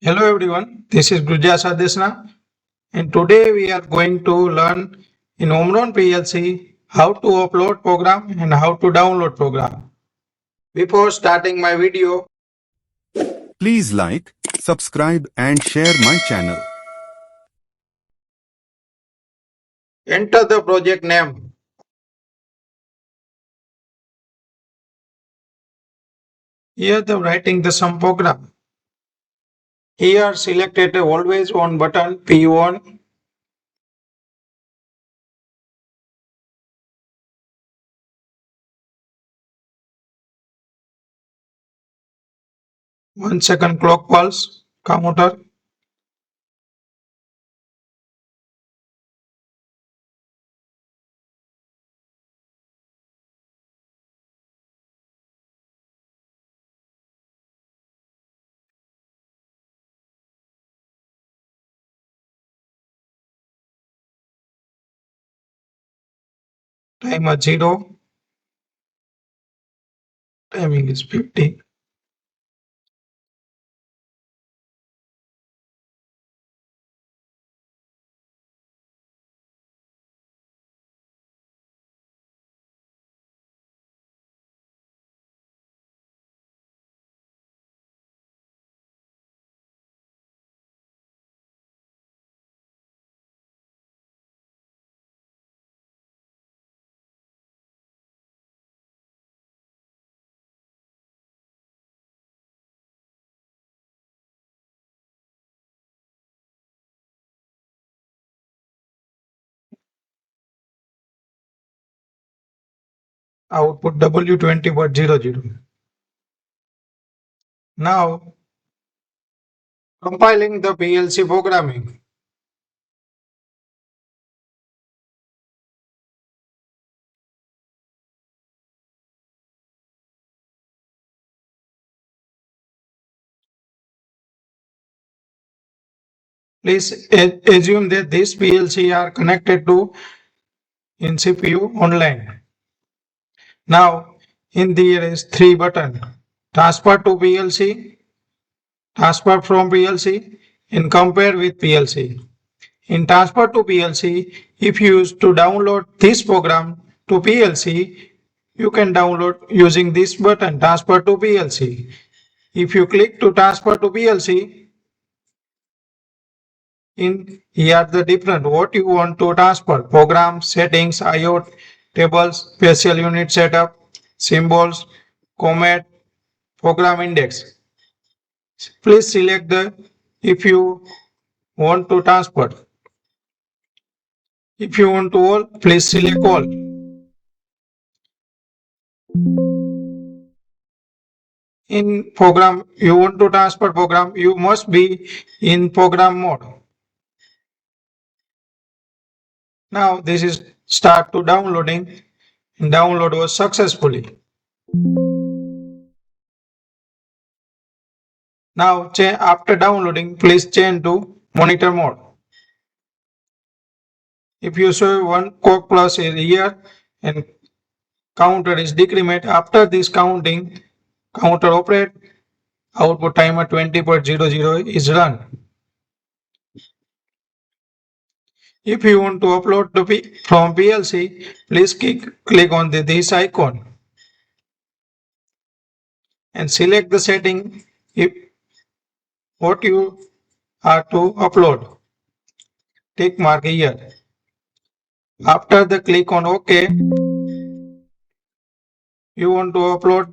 Hello everyone, this is Gruja Sadesna and today we are going to learn in Omron PLC how to upload program and how to download program. Before starting my video, Please like, subscribe and share my channel. enter the project name. Here the writing the sum program. Here selected the always on button P1. One second clock pulse counter. Timer 0. Timing is 50. Output W20.00. Now compiling the PLC programming. Please assume that this PLC are connected to in CPU online. Now, in there is three button: transfer to PLC, transfer from PLC, and compare with PLC. In transfer to PLC, if you use to download this program to PLC, you can download using this button, transfer to PLC. If you click to transfer to PLC, in here the different what you want to transfer: program, settings, IO tables, special unit setup, symbols, command, program index. Please select the if you want to transfer. If you want to all, please select all. In program, you want to transfer program, you must be in program mode. Now this is start to downloading. Download was successfully. Now after downloading, please change to monitor mode. If you show one clock plus is here and counter is decrement, after this counting, counter operate, output timer 20.00 is run. If you want to upload from PLC, please click on this icon and select the setting if what you are to upload. Tick mark here. After the click on OK, you want to upload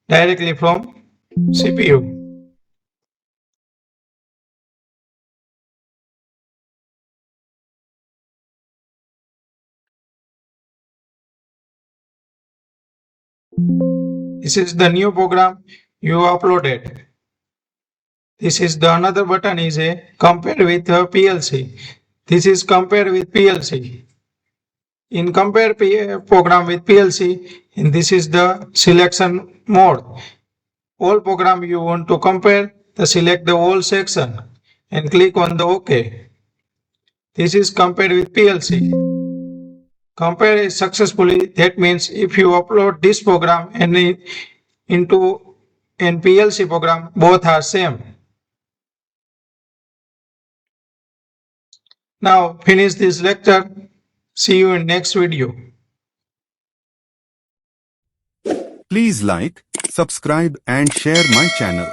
directly from CPU. This is the new program you uploaded. This is the another button is a compare with a PLC. This is compare with PLC. In compare program with PLC, and this is the selection mode. All program you want to compare, select the whole section and click on the OK. This is compare with PLC. Compare is successfully. That means if you upload this program and into an PLC program, both are same. Now finish this lecture. See you in next video. Please like, subscribe and share my channel.